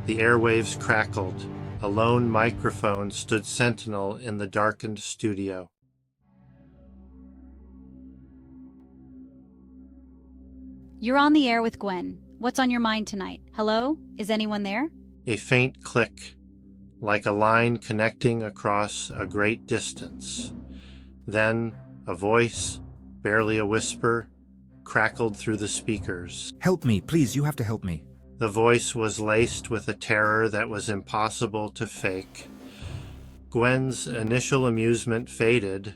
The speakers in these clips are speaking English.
The airwaves crackled. A lone microphone stood sentinel in the darkened studio. You're on the air with Gwen. What's on your mind tonight? Hello? Is anyone there? A faint click, like a line connecting across a great distance. Then a voice, barely a whisper, crackled through the speakers. Help me, please, you have to help me. The voice was laced with a terror that was impossible to fake. Gwen's initial amusement faded,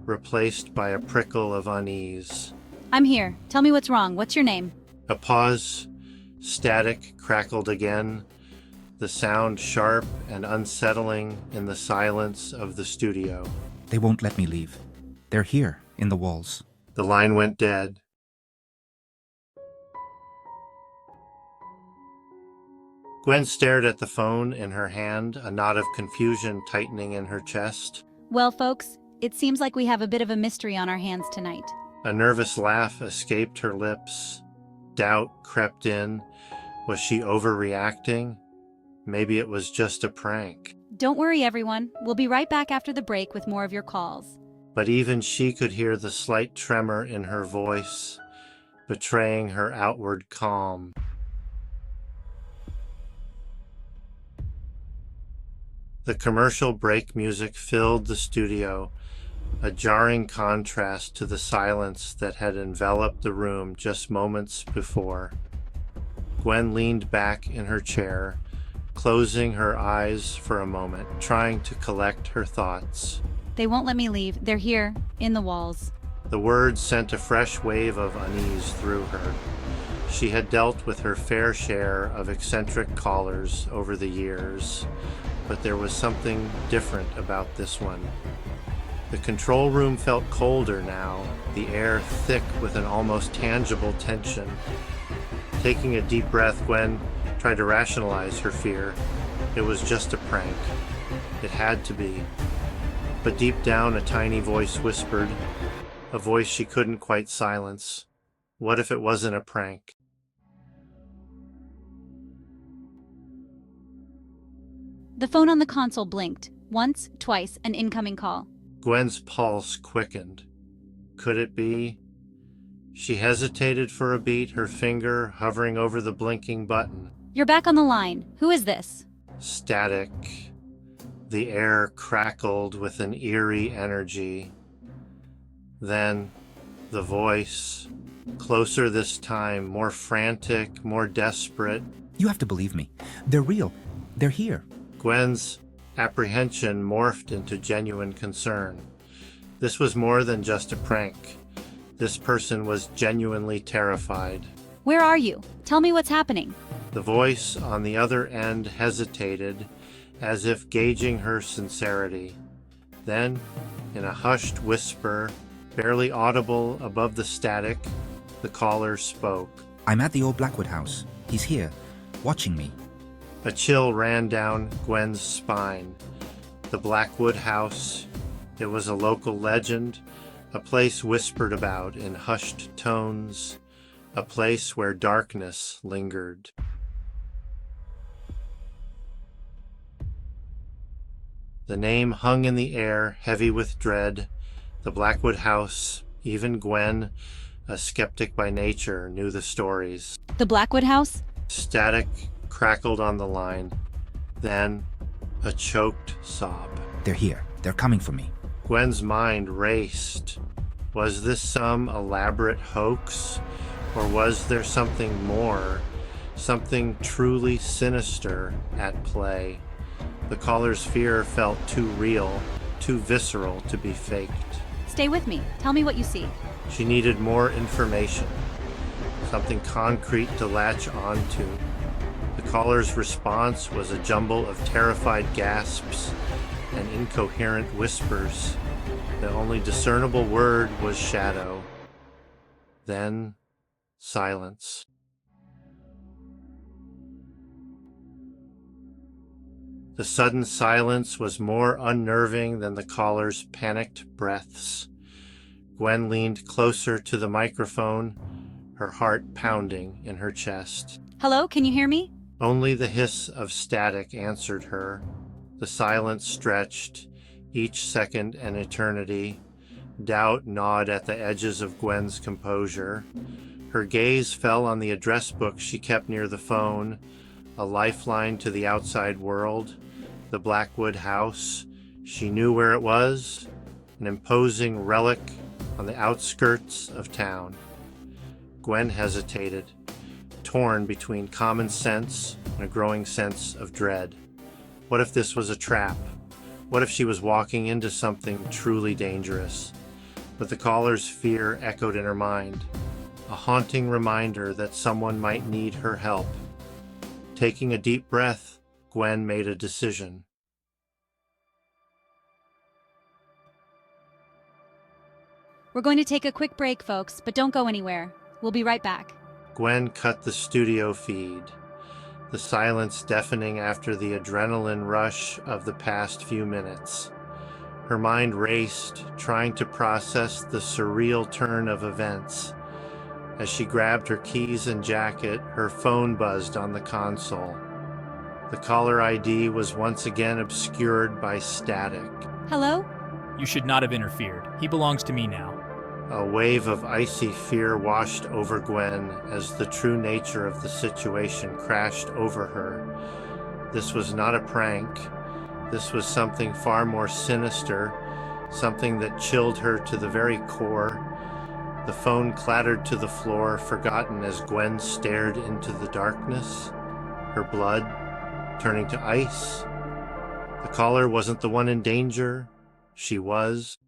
replaced by a prickle of unease. I'm here. Tell me what's wrong. What's your name? A pause, static crackled again, the sound sharp and unsettling in the silence of the studio. They won't let me leave. They're here, in the walls. The line went dead. Gwen stared at the phone in her hand, a knot of confusion tightening in her chest. Well, folks, it seems like we have a bit of a mystery on our hands tonight. A nervous laugh escaped her lips. Doubt crept in. Was she overreacting? Maybe it was just a prank. Don't worry, everyone. We'll be right back after the break with more of your calls. But even she could hear the slight tremor in her voice, betraying her outward calm. The commercial break music filled the studio, a jarring contrast to the silence that had enveloped the room just moments before. Gwen leaned back in her chair, closing her eyes for a moment, trying to collect her thoughts. They won't let me leave. They're here, in the walls. The words sent a fresh wave of unease through her. She had dealt with her fair share of eccentric callers over the years, but there was something different about this one. The control room felt colder now, the air thick with an almost tangible tension. Taking a deep breath, Gwen tried to rationalize her fear. It was just a prank. It had to be. But deep down, a tiny voice whispered, a voice she couldn't quite silence. What if it wasn't a prank? The phone on the console blinked. Once, twice, an incoming call. Gwen's pulse quickened. Could it be? She hesitated for a beat, her finger hovering over the blinking button. You're back on the line. Who is this? Static. The air crackled with an eerie energy. Then, the voice, closer this time, more frantic, more desperate. You have to believe me. They're real. They're here. Gwen's apprehension morphed into genuine concern. This was more than just a prank. This person was genuinely terrified. Where are you? Tell me what's happening. The voice on the other end hesitated, as if gauging her sincerity. Then, in a hushed whisper, barely audible above the static, the caller spoke. I'm at the old Blackwood house. He's here, watching me. A chill ran down Gwen's spine. The Blackwood house. It was a local legend, a place whispered about in hushed tones, a place where darkness lingered. The name hung in the air, heavy with dread. The Blackwood house, even Gwen, a skeptic by nature, knew the stories. The Blackwood house? Static crackled on the line. Then, a choked sob. They're here. They're coming for me. Gwen's mind raced. Was this some elaborate hoax? Or was there something more, something truly sinister at play? The caller's fear felt too real, too visceral to be faked. Stay with me. Tell me what you see. She needed more information, something concrete to latch onto. The caller's response was a jumble of terrified gasps and incoherent whispers. The only discernible word was shadow. Then, silence. The sudden silence was more unnerving than the caller's panicked breaths. Gwen leaned closer to the microphone, her heart pounding in her chest. Hello, can you hear me? Only the hiss of static answered her. The silence stretched, each second an eternity. Doubt gnawed at the edges of Gwen's composure. Her gaze fell on the address book she kept near the phone, a lifeline to the outside world. The Blackwood house. She knew where it was, an imposing relic on the outskirts of town. Gwen hesitated, torn between common sense and a growing sense of dread. What if this was a trap? What if she was walking into something truly dangerous? But the caller's fear echoed in her mind, a haunting reminder that someone might need her help. Taking a deep breath, Gwen made a decision. We're going to take a quick break, folks, but don't go anywhere. We'll be right back. Gwen cut the studio feed, the silence deafening after the adrenaline rush of the past few minutes. Her mind raced, trying to process the surreal turn of events. As she grabbed her keys and jacket, her phone buzzed on the console. The caller ID was once again obscured by static. Hello? You should not have interfered. He belongs to me now. A wave of icy fear washed over Gwen as the true nature of the situation crashed over her. This was not a prank. This was something far more sinister, something that chilled her to the very core. The phone clattered to the floor, forgotten as Gwen stared into the darkness, her blood turning to ice. The caller wasn't the one in danger. She was.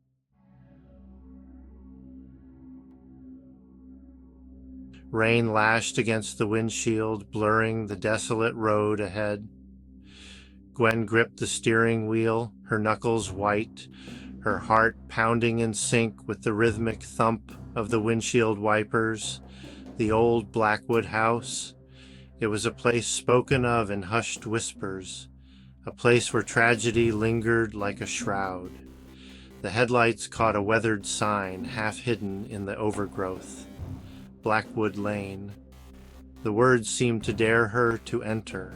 Rain lashed against the windshield, blurring the desolate road ahead. Gwen gripped the steering wheel, her knuckles white, her heart pounding in sync with the rhythmic thump of the windshield wipers. The old Blackwood house. It was a place spoken of in hushed whispers, a place where tragedy lingered like a shroud. The headlights caught a weathered sign, half hidden in the overgrowth. Blackwood Lane. The words seemed to dare her to enter.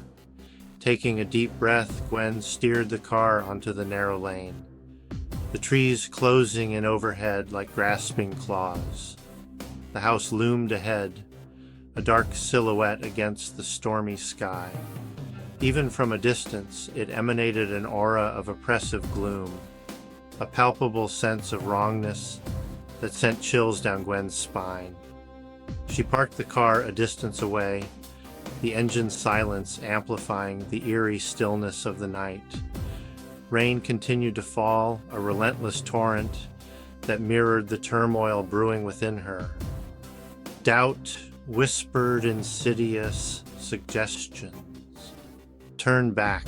Taking a deep breath, Gwen steered the car onto the narrow lane, the trees closing in overhead like grasping claws. The house loomed ahead, a dark silhouette against the stormy sky. Even from a distance, it emanated an aura of oppressive gloom, a palpable sense of wrongness that sent chills down Gwen's spine. She parked the car a distance away, the engine's silence amplifying the eerie stillness of the night. Rain continued to fall, a relentless torrent that mirrored the turmoil brewing within her. Doubt whispered insidious suggestions. Turn back.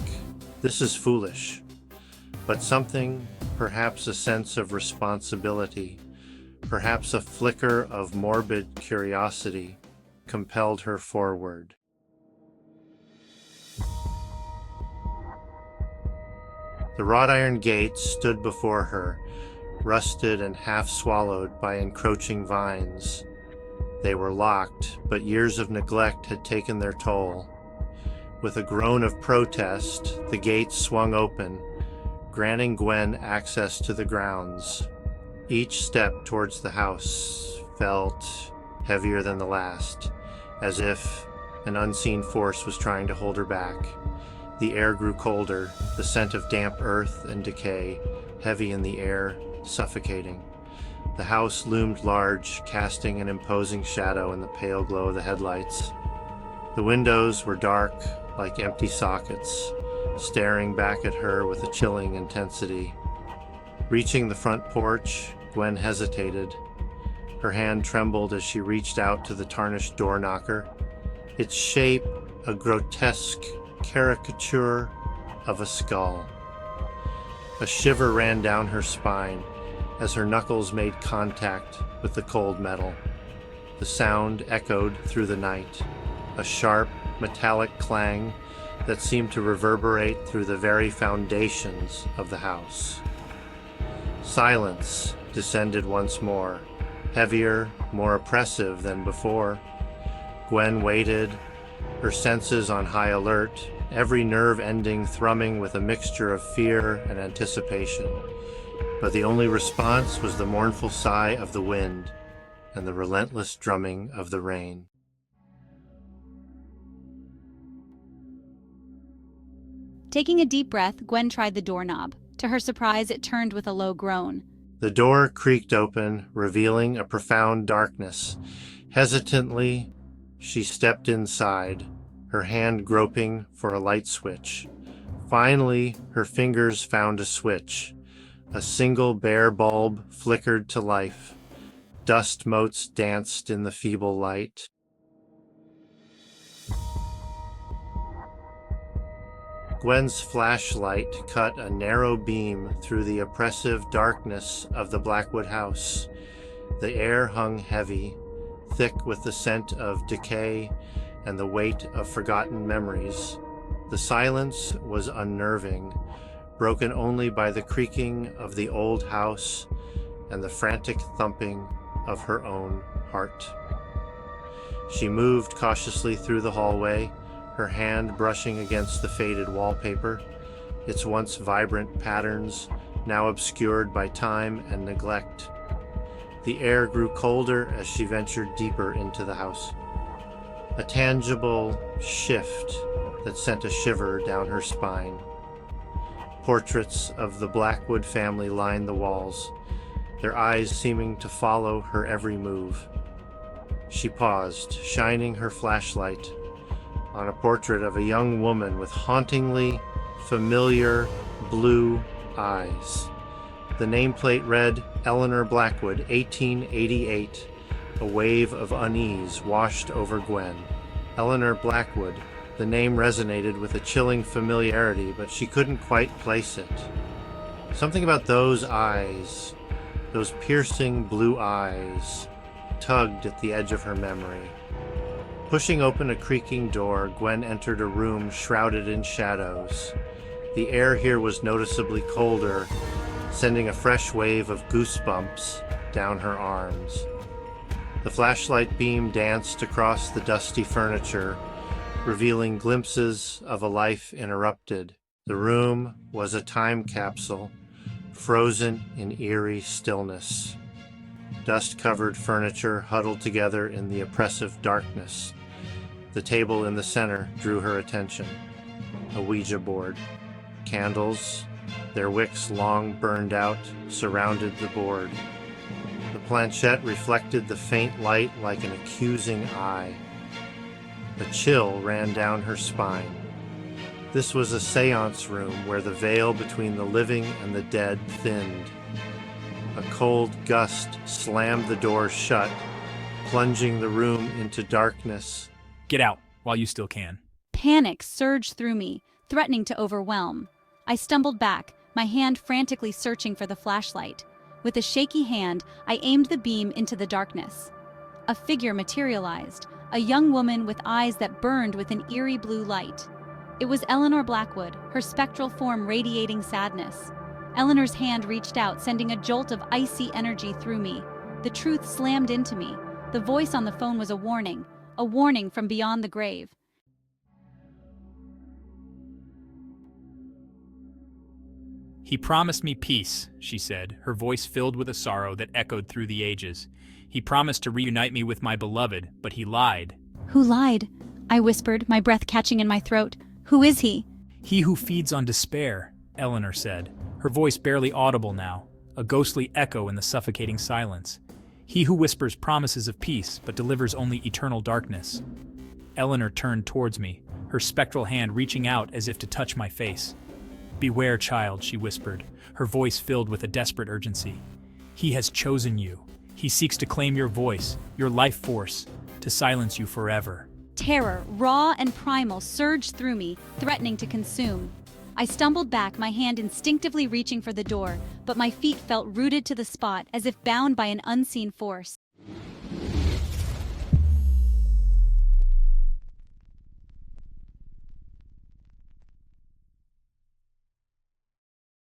This is foolish. But something, perhaps a sense of responsibility, perhaps a flicker of morbid curiosity, compelled her forward. The wrought iron gates stood before her, rusted and half swallowed by encroaching vines. They were locked, but years of neglect had taken their toll. With a groan of protest, the gates swung open, granting Gwen access to the grounds. Each step towards the house felt heavier than the last, as if an unseen force was trying to hold her back. The air grew colder, the scent of damp earth and decay, heavy in the air, suffocating. The house loomed large, casting an imposing shadow in the pale glow of the headlights. The windows were dark, like empty sockets, staring back at her with a chilling intensity. Reaching the front porch, Gwen hesitated. Her hand trembled as she reached out to the tarnished door knocker. Its shape, a grotesque caricature of a skull. A shiver ran down her spine as her knuckles made contact with the cold metal. The sound echoed through the night, a sharp, metallic clang that seemed to reverberate through the very foundations of the house. Silence descended once more, heavier, more oppressive than before. Gwen waited, her senses on high alert, every nerve ending thrumming with a mixture of fear and anticipation. But the only response was the mournful sigh of the wind and the relentless drumming of the rain. Taking a deep breath, Gwen tried the doorknob. To her surprise, it turned with a low groan. The door creaked open, revealing a profound darkness. Hesitantly, she stepped inside, her hand groping for a light switch. Finally, her fingers found a switch. A single bare bulb flickered to life. Dust motes danced in the feeble light. Gwen's flashlight cut a narrow beam through the oppressive darkness of the Blackwood house. The air hung heavy, thick with the scent of decay and the weight of forgotten memories. The silence was unnerving, broken only by the creaking of the old house and the frantic thumping of her own heart. She moved cautiously through the hallway, her hand brushing against the faded wallpaper, its once vibrant patterns now obscured by time and neglect. The air grew colder as she ventured deeper into the house. A tangible shift that sent a shiver down her spine. Portraits of the Blackwood family lined the walls, their eyes seeming to follow her every move. She paused, shining her flashlight on a portrait of a young woman with hauntingly familiar blue eyes. The nameplate read, Eleanor Blackwood, 1888. A wave of unease washed over Gwen. Eleanor Blackwood. The name resonated with a chilling familiarity, but she couldn't quite place it. Something about those eyes, those piercing blue eyes, tugged at the edge of her memory. Pushing open a creaking door, Gwen entered a room shrouded in shadows. The air here was noticeably colder, sending a fresh wave of goosebumps down her arms. The flashlight beam danced across the dusty furniture, revealing glimpses of a life interrupted. The room was a time capsule, frozen in eerie stillness. Dust-covered furniture huddled together in the oppressive darkness. The table in the center drew her attention. A Ouija board. Candles, their wicks long burned out, surrounded the board. The planchette reflected the faint light like an accusing eye. A chill ran down her spine. This was a seance room where the veil between the living and the dead thinned. A cold gust slammed the door shut, plunging the room into darkness. Get out while you still can. Panic surged through me, threatening to overwhelm. I stumbled back, my hand frantically searching for the flashlight. With a shaky hand, I aimed the beam into the darkness. A figure materialized, a young woman with eyes that burned with an eerie blue light. It was Eleanor Blackwood, her spectral form radiating sadness. Eleanor's hand reached out, sending a jolt of icy energy through me. The truth slammed into me. The voice on the phone was a warning from beyond the grave. He promised me peace, she said, her voice filled with a sorrow that echoed through the ages. He promised to reunite me with my beloved, but he lied. Who lied? I whispered, my breath catching in my throat. Who is he? He who feeds on despair, Eleanor said, her voice barely audible now, a ghostly echo in the suffocating silence. He who whispers promises of peace, but delivers only eternal darkness. Eleanor turned towards me, her spectral hand reaching out as if to touch my face. Beware, child, she whispered, her voice filled with a desperate urgency. He has chosen you. He seeks to claim your voice, your life force, to silence you forever. Terror, raw and primal, surged through me, threatening to consume. I stumbled back, my hand instinctively reaching for the door, but my feet felt rooted to the spot as if bound by an unseen force.